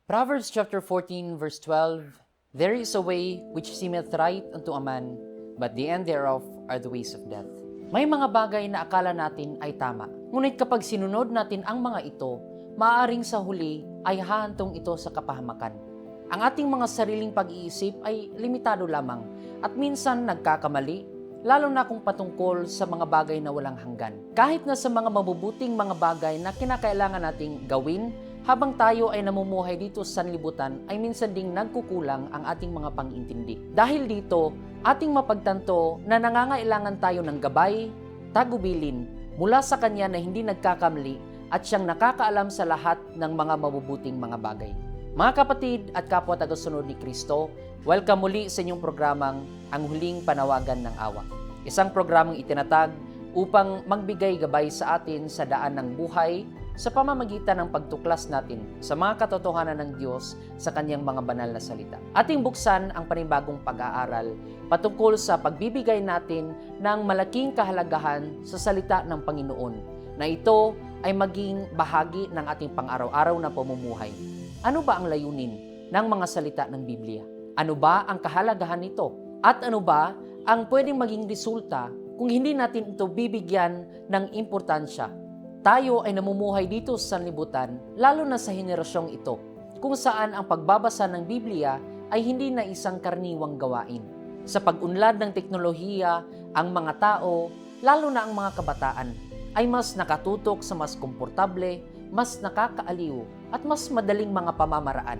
Proverbs chapter 14 verse 12, There is a way which seemeth right unto a man, but the end thereof are the ways of death. May mga bagay na akala natin ay tama. Ngunit kapag sinunod natin ang mga ito, maaaring sa huli ay hahantong ito sa kapahamakan. Ang ating mga sariling pag-iisip ay limitado lamang at minsan nagkakamali, lalo na kung patungkol sa mga bagay na walang hanggan. Kahit na sa mga mabubuting mga bagay na kinakailangan nating gawin, habang tayo ay namumuhay dito sa sanlibutan ay minsan ding nagkukulang ang ating mga pang-intindi. Dahil dito, ating mapagtanto na nangangailangan tayo ng gabay, tagubilin mula sa Kanya na hindi nagkakamali at siyang nakakaalam sa lahat ng mga mabubuting mga bagay. Mga kapatid at kapwa tagasunod ni Kristo, welcome muli sa inyong programang Ang Huling Panawagan ng Awa. Isang programang itinatag upang magbigay gabay sa atin sa daan ng buhay sa pamamagitan ng pagtuklas natin sa mga katotohanan ng Diyos sa Kanyang mga banal na salita. Ating buksan ang panibagong pag-aaral patungkol sa pagbibigay natin ng malaking kahalagahan sa salita ng Panginoon na ito ay maging bahagi ng ating pang-araw-araw na pamumuhay. Ano ba ang layunin ng mga salita ng Biblia? Ano ba ang kahalagahan nito? At ano ba ang pwedeng maging resulta kung hindi natin ito bibigyan ng importansya? Tayo ay namumuhay dito sa sanlibutan, lalo na sa henerasyong ito, kung saan ang pagbabasa ng Biblia ay hindi na isang karaniwang gawain. Sa pag-unlad ng teknolohiya, ang mga tao, lalo na ang mga kabataan, ay mas nakatutok sa mas komportable, mas nakakaaliw, at mas madaling mga pamamaraan.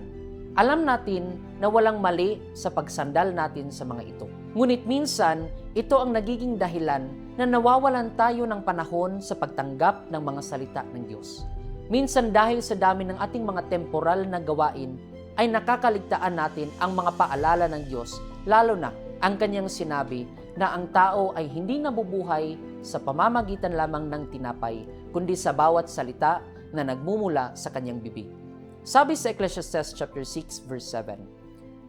Alam natin na walang mali sa pagsandal natin sa mga ito. Ngunit minsan, ito ang nagiging dahilan na nawawalan tayo ng panahon sa pagtanggap ng mga salita ng Diyos. Minsan dahil sa dami ng ating mga temporal na gawain, ay nakakaligtaan natin ang mga paalala ng Diyos, lalo na ang Kanyang sinabi na ang tao ay hindi nabubuhay sa pamamagitan lamang ng tinapay, kundi sa bawat salita na nagmumula sa Kanyang bibig. Sabi sa Ecclesiastes chapter 6 verse 7,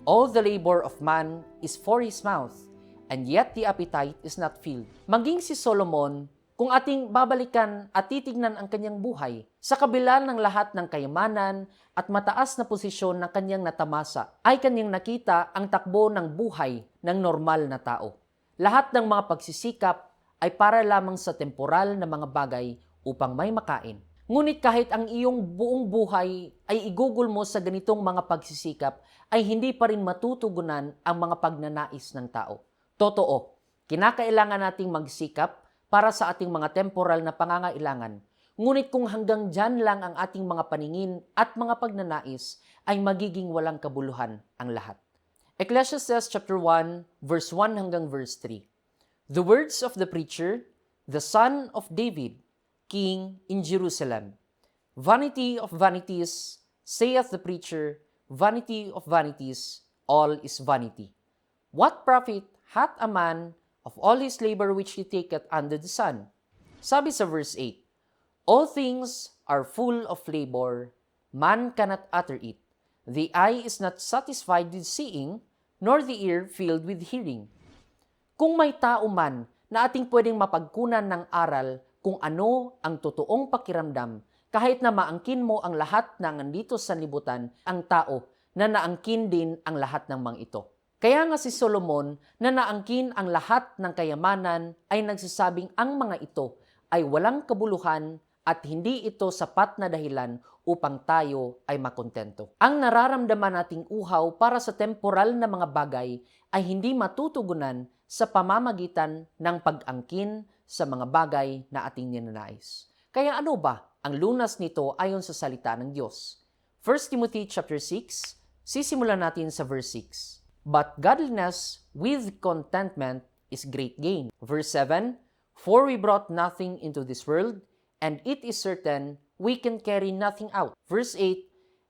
All the labor of man is for his mouth, and yet the appetite is not filled. Maging si Solomon, kung ating babalikan at titignan ang kanyang buhay, sa kabila ng lahat ng kayamanan at mataas na posisyon na kanyang natamasa, ay kanyang nakita ang takbo ng buhay ng normal na tao. Lahat ng mga pagsisikap ay para lamang sa temporal na mga bagay upang may makain. Ngunit kahit ang iyong buong buhay ay igugol mo sa ganitong mga pagsisikap, ay hindi pa rin matutugunan ang mga pagnanais ng tao. Totoo, kinakailangan nating magsikap para sa ating mga temporal na pangangailangan. Ngunit kung hanggang dyan lang ang ating mga paningin at mga pagnanais, ay magiging walang kabuluhan ang lahat. Ecclesiastes chapter 1, verse 1 hanggang verse 3. The words of the preacher, the son of David, king in Jerusalem. Vanity of vanities, saith the preacher, vanity of vanities, all is vanity. What profit hath a man of all his labor which he taketh under the sun? Sabi sa verse 8, All things are full of labor, man cannot utter it. The eye is not satisfied with seeing, nor the ear filled with hearing. Kung may tao man na ating pwedeng mapagkunan ng aral kung ano ang totoong pakiramdam, kahit na maangkin mo ang lahat ng nandito sa libutan, ang tao na naangkin din ang lahat ng mga ito. Kaya nga si Solomon na naangkin ang lahat ng kayamanan ay nagsasabing ang mga ito ay walang kabuluhan at hindi ito sapat na dahilan upang tayo ay makontento. Ang nararamdaman nating uhaw para sa temporal na mga bagay ay hindi matutugunan sa pamamagitan ng pag-angkin sa mga bagay na ating ninanais. Kaya ano ba ang lunas nito ayon sa salita ng Diyos? 1 Timothy chapter 6, sisimulan natin sa verse 6. But godliness with contentment is great gain. Verse 7, For we brought nothing into this world, and it is certain we can carry nothing out. Verse 8,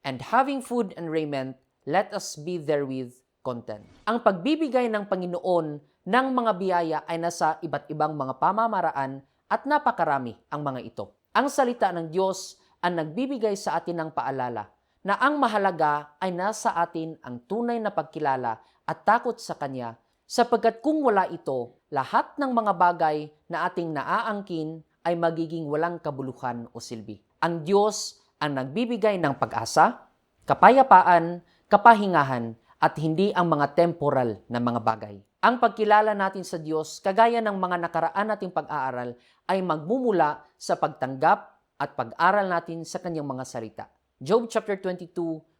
And having food and raiment, let us be therewith content. Ang pagbibigay ng Panginoon ng mga biyaya ay nasa iba't ibang mga pamamaraan at napakarami ang mga ito. Ang salita ng Diyos ang nagbibigay sa atin ng paalala na ang mahalaga ay nasa atin ang tunay na pagkilala at takot sa Kanya, sapagkat kung wala ito, lahat ng mga bagay na ating naaangkin ay magiging walang kabuluhan o silbi. Ang Diyos ang nagbibigay ng pag-asa, kapayapaan, kapahingahan, at hindi ang mga temporal na mga bagay. Ang pagkilala natin sa Diyos, kagaya ng mga nakaraan nating pag-aaral, ay magmumula sa pagtanggap at pag-aral natin sa kanyang mga salita. Job chapter 22,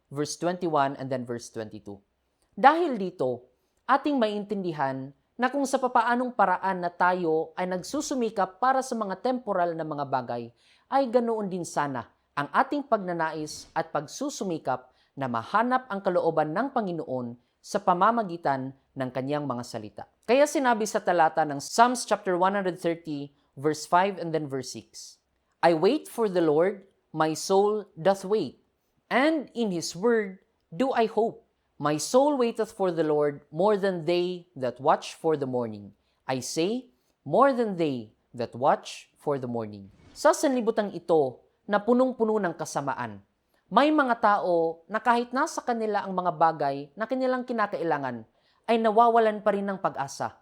verse 21 and then verse 22. Dahil dito, ating maintindihan na kung sa papaanong paraan na tayo ay nagsusumikap para sa mga temporal na mga bagay, ay ganoon din sana ang ating pagnanais at pagsusumikap na mahanap ang kalooban ng Panginoon sa pamamagitan ng kanyang mga salita. Kaya sinabi sa talata ng Psalms chapter 130, verse 5 and then verse 6, I wait for the Lord, my soul doth wait, and in His word do I hope. My soul waiteth for the Lord more than they that watch for the morning. I say, more than they that watch for the morning. Sa sanlibutan ito na punong-puno ng kasamaan, may mga tao na kahit nasa kanila ang mga bagay na kanilang kinakailangan, ay nawawalan pa rin ng pag-asa.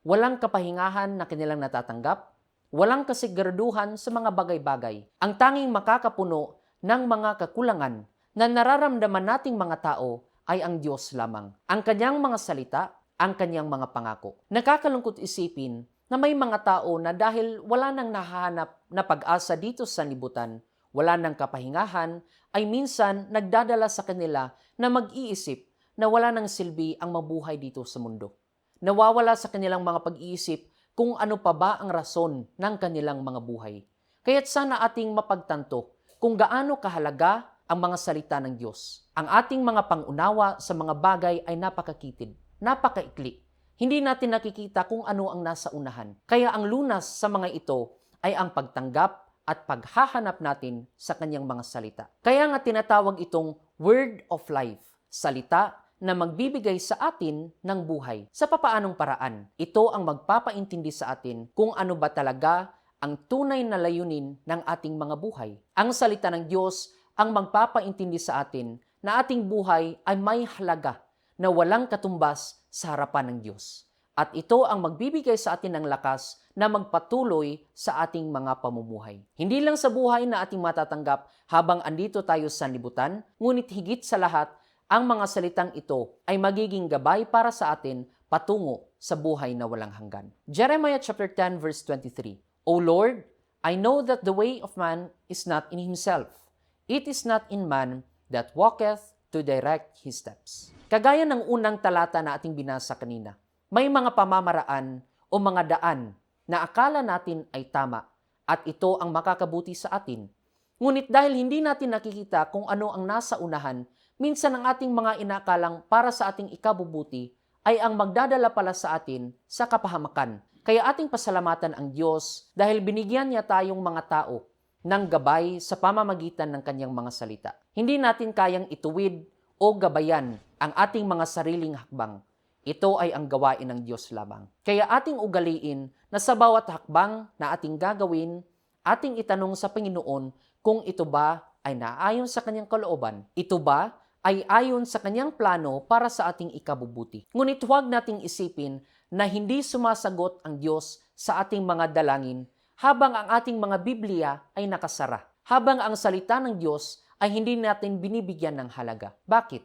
Walang kapahingahan na kanilang natatanggap, walang kasiguraduhan sa mga bagay-bagay. Ang tanging makakapuno ng mga kakulangan na nararamdaman nating mga tao ay ang Diyos lamang. Ang kanyang mga salita, ang kanyang mga pangako. Nakakalungkot isipin na may mga tao na dahil wala nang nahahanap na pag-asa dito sa libutan, wala nang kapahingahan, ay minsan nagdadala sa kanila na mag-iisip na wala nang silbi ang mabuhay dito sa mundo. Nawawala sa kanilang mga pag-iisip kung ano pa ba ang rason ng kanilang mga buhay. Kaya't sana ating mapagtanto kung gaano kahalaga ang mga salita ng Diyos. Ang ating mga pangunawa sa mga bagay ay napakakitid, napakaikli. Hindi natin nakikita kung ano ang nasa unahan. Kaya ang lunas sa mga ito ay ang pagtanggap at paghahanap natin sa kanyang mga salita. Kaya nga tinatawag itong word of life, salita na magbibigay sa atin ng buhay. Sa papaanong paraan, ito ang magpapaintindi sa atin kung ano ba talaga ang tunay na layunin ng ating mga buhay. Ang salita ng Diyos ang magpapaintindi sa atin na ating buhay ay may halaga na walang katumbas sa harapan ng Diyos. At ito ang magbibigay sa atin ng lakas na magpatuloy sa ating mga pamumuhay. Hindi lang sa buhay na ating matatanggap habang andito tayo sa libutan, ngunit higit sa lahat, ang mga salitang ito ay magiging gabay para sa atin patungo sa buhay na walang hanggan. Jeremiah chapter 10 verse 23. O Lord, I know that the way of man is not in himself. It is not in man that walketh to direct his steps. Kagaya ng unang talata na ating binasa kanina, may mga pamamaraan o mga daan na akala natin ay tama at ito ang makakabuti sa atin. Ngunit dahil hindi natin nakikita kung ano ang nasa unahan, minsan ang ating mga inakalang para sa ating ikabubuti ay ang magdadala pala sa atin sa kapahamakan. Kaya ating pasalamatan ang Diyos dahil binigyan niya tayong mga tao ng gabay sa pamamagitan ng kanyang mga salita. Hindi natin kayang ituwid o gabayan ang ating mga sariling hakbang. Ito ay ang gawain ng Diyos lamang. Kaya ating ugaliin na sa bawat hakbang na ating gagawin, ating itanong sa Panginoon kung ito ba ay naayon sa kanyang kalooban. Ito ba ay ayon sa kanyang plano para sa ating ikabubuti. Ngunit huwag nating isipin na hindi sumasagot ang Diyos sa ating mga dalangin habang ang ating mga Biblia ay nakasara. Habang ang salita ng Diyos ay hindi natin binibigyan ng halaga. Bakit?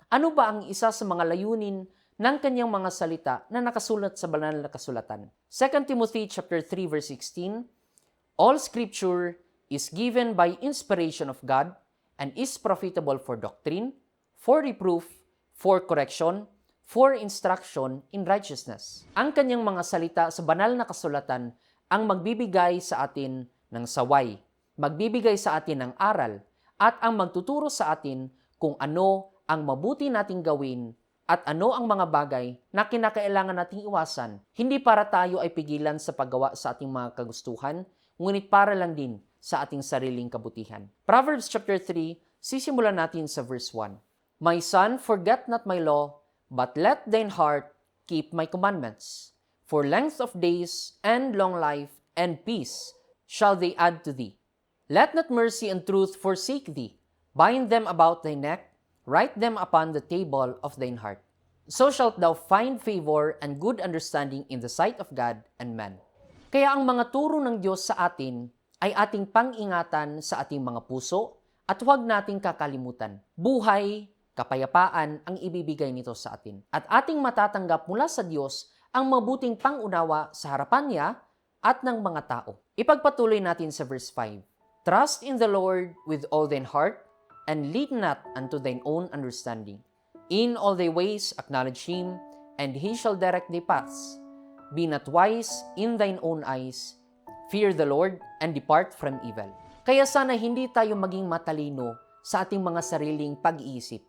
Ano ba ang isa sa mga layunin ng kanyang mga salita na nakasulat sa banal na kasulatan? 2 Timothy chapter 3 verse 16, all scripture is given by inspiration of God and is profitable for doctrine, for reproof, for correction, for instruction in righteousness. Ang kanyang mga salita sa banal na kasulatan ang magbibigay sa atin ng saway, magbibigay sa atin ng aral, at ang magtuturo sa atin kung ano ang mabuti nating gawin at ano ang mga bagay na kinakailangan nating iwasan, hindi para tayo ay pigilan sa paggawa sa ating mga kagustuhan, ngunit para lang din sa ating sariling kabutihan. Proverbs chapter 3, sisimulan natin sa verse 1. My son, forget not my law, but let thine heart keep my commandments. For length of days and long life and peace shall they add to thee. Let not mercy and truth forsake thee. Bind them about thy neck, write them upon the table of thine heart. So shalt thou find favor and good understanding in the sight of God and man. Kaya ang mga turo ng Diyos sa atin ay ating pang-ingatan sa ating mga puso, At huwag nating kakalimutan, buhay, kapayapaan ang ibibigay nito sa atin. At ating matatanggap mula sa Diyos ang mabuting pangunawa sa harapan niya at ng mga tao. Ipagpatuloy natin sa verse 5. Trust in the Lord with all thine heart, and lean not unto thine own understanding. In all thy ways acknowledge Him, and He shall direct thy paths. Be not wise in thine own eyes. Fear the Lord, and depart from evil. Kaya sana hindi tayo maging matalino sa ating mga sariling pag-iisip.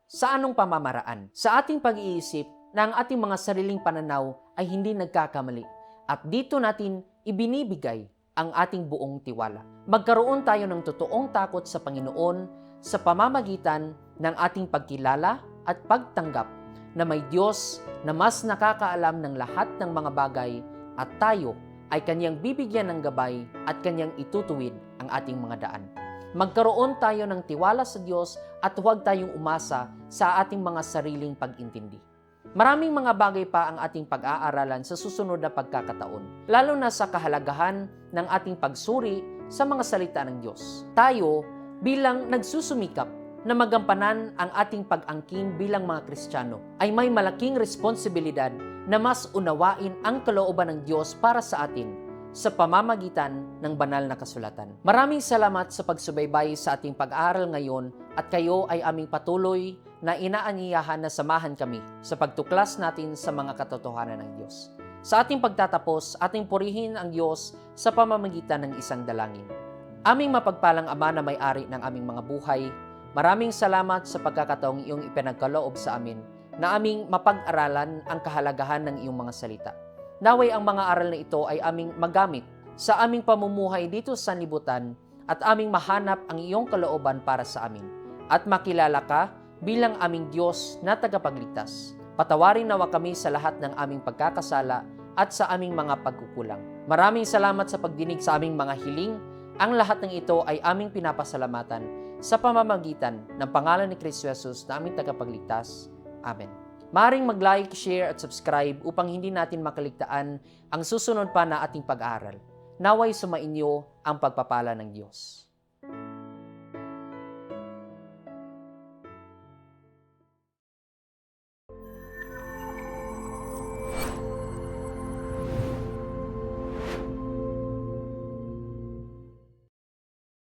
Sa anong pamamaraan? Sa ating pag-iisip na ang ating mga sariling pananaw ay hindi nagkakamali. At dito natin ibinibigay ang ating buong tiwala. Magkaroon tayo ng totoong takot sa Panginoon sa pamamagitan ng ating pagkilala at pagtanggap na may Diyos na mas nakakaalam ng lahat ng mga bagay at tayo ay Kanyang bibigyan ng gabay at Kanyang itutuwid ang ating mga daan. Magkaroon tayo ng tiwala sa Diyos at huwag tayong umasa sa ating mga sariling pag-intindi. Maraming mga bagay pa ang ating pag-aaralan sa susunod na pagkakataon, lalo na sa kahalagahan ng ating pagsuri sa mga salita ng Diyos. Tayo, bilang nagsusumikap na magampanan ang ating pag-angkin bilang mga Kristiyano, ay may malaking responsibilidad na mas unawain ang kalooban ng Diyos para sa atin sa pamamagitan ng banal na kasulatan. Maraming salamat sa pagsubaybay sa ating pag-aaral ngayon at kayo ay aming patuloy na inaanyayahan na samahan kami sa pagtuklas natin sa mga katotohanan ng Diyos. Sa ating pagtatapos, ating purihin ang Diyos sa pamamagitan ng isang dalangin. Aming mapagpalang Ama na may-ari ng aming mga buhay, maraming salamat sa pagkakataong iyong ipinagkaloob sa amin na aming mapag-aralan ang kahalagahan ng iyong mga salita. Naway ang mga aral na ito ay aming magamit sa aming pamumuhay dito sa libutan at aming mahanap ang iyong kalooban para sa amin at makilala ka bilang aming Diyos na tagapagligtas. Patawarin nawa kami sa lahat ng aming pagkakasala at sa aming mga pagkukulang. Maraming salamat sa pagdinig sa aming mga hiling. Ang lahat ng ito ay aming pinapasalamatan sa pamamagitan ng pangalan ni Kristo Jesus na aming tagapagligtas. Amen. Maaaring mag-like, share at subscribe upang hindi natin makaligtaan ang susunod pa na ating pag-aaral. Naway sumainyo ang pagpapala ng Diyos.